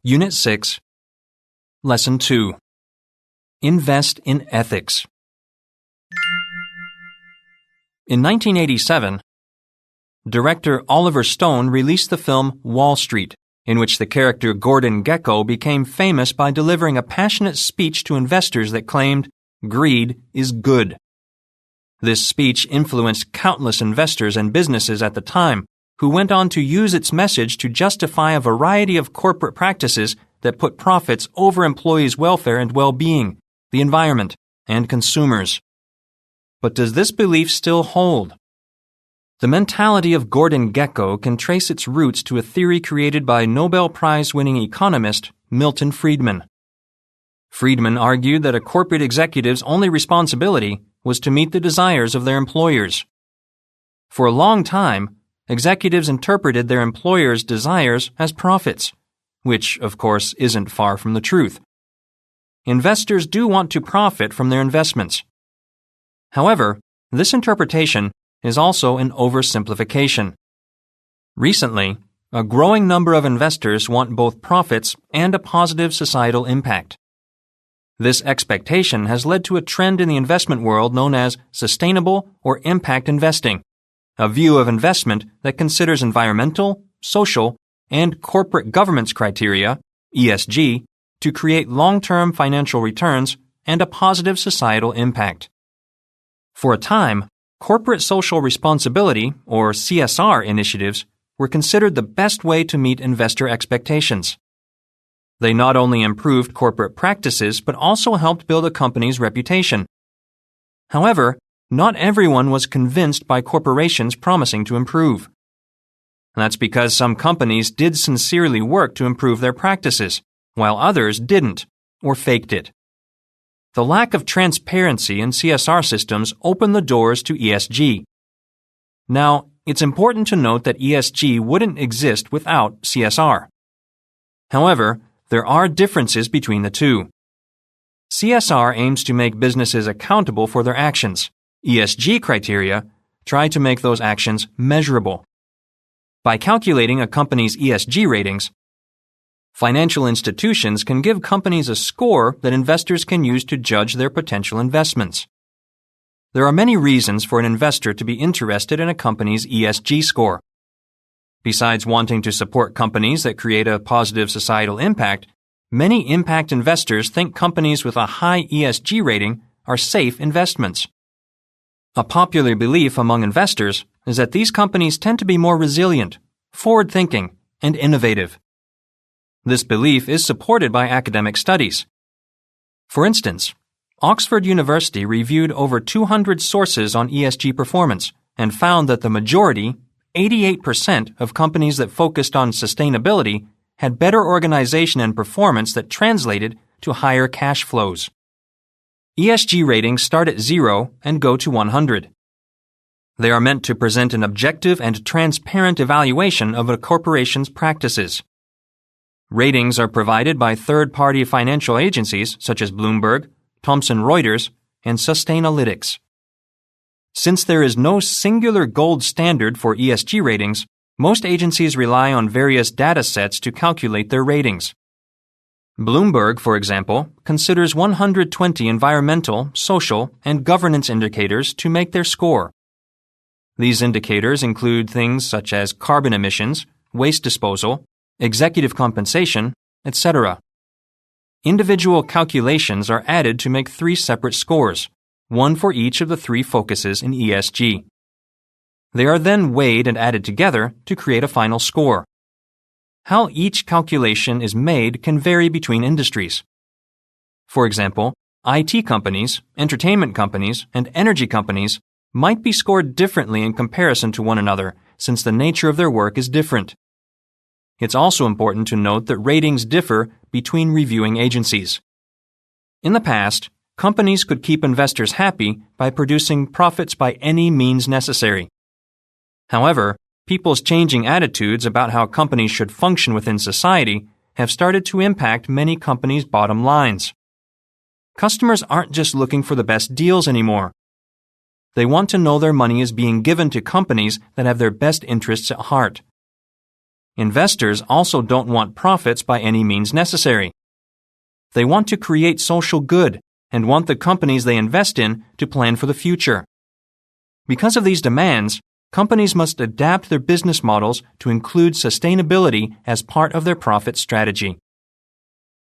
Unit 6, Lesson 2. Invest in Ethics. In 1987, director Oliver Stone released the film Wall Street, in which the character Gordon Gekko became famous by delivering a passionate speech to investors that claimed, "Greed is good." This speech influenced countless investors and businesses at the time, who went on to use its message to justify a variety of corporate practices that put profits over employees' welfare and well-being, the environment, and consumers. But does this belief still hold? The mentality of Gordon Gekko can trace its roots to a theory created by Nobel Prize-winning economist Milton Friedman. Friedman argued that a corporate executive's only responsibility was to meet the desires of their employers. For a long time, executives interpreted their employers' desires as profits, which, of course, isn't far from the truth. Investors do want to profit from their investments. However, this interpretation is also an oversimplification. Recently, a growing number of investors want both profits and a positive societal impact. This expectation has led to a trend in the investment world known as sustainable or impact investing, a view of investment that considers environmental, social, and corporate governance criteria, ESG, to create long-term financial returns and a positive societal impact. For a time, corporate social responsibility, or CSR initiatives, were considered the best way to meet investor expectations. They not only improved corporate practices but also helped build a company's reputation. However, not everyone was convinced by corporations promising to improve. That's because some companies did sincerely work to improve their practices, while others didn't, or faked it. The lack of transparency in CSR systems opened the doors to ESG. Now, it's important to note that ESG wouldn't exist without CSR. However, there are differences between the two. CSR aims to make businesses accountable for their actions. ESG criteria try to make those actions measurable. By calculating a company's ESG ratings, financial institutions can give companies a score that investors can use to judge their potential investments. There are many reasons for an investor to be interested in a company's ESG score. Besides wanting to support companies that create a positive societal impact, many impact investors think companies with a high ESG rating are safe investments. A popular belief among investors is that these companies tend to be more resilient, forward-thinking, and innovative. This belief is supported by academic studies. For instance, Oxford University reviewed over 200 sources on ESG performance and found that the majority, 88% of companies that focused on sustainability had better organization and performance that translated to higher cash flows. ESG ratings start at 0 and go to 100. They are meant to present an objective and transparent evaluation of a corporation's practices. Ratings are provided by third-party financial agencies such as Bloomberg, Thomson Reuters, and Sustainalytics. Since there is no singular gold standard for ESG ratings, most agencies rely on various data sets to calculate their ratings. Bloomberg, for example, considers 120 environmental, social, and governance indicators to make their score. These indicators include things such as carbon emissions, waste disposal, executive compensation, etc. Individual calculations are added to make 3 separate scores, one for each of the 3 focuses in ESG. They are then weighed and added together to create a final score. How each calculation is made can vary between industries. For example, IT companies, entertainment companies, and energy companies might be scored differently in comparison to one another since the nature of their work is different. It's also important to note that ratings differ between reviewing agencies. In the past, companies could keep investors happy by producing profits by any means necessary. However, people's changing attitudes about how companies should function within society have started to impact many companies' bottom lines. Customers aren't just looking for the best deals anymore. They want to know their money is being given to companies that have their best interests at heart. Investors also don't want profits by any means necessary. They want to create social good and want the companies they invest in to plan for the future. Because of these demands, companies must adapt their business models to include sustainability as part of their profit strategy.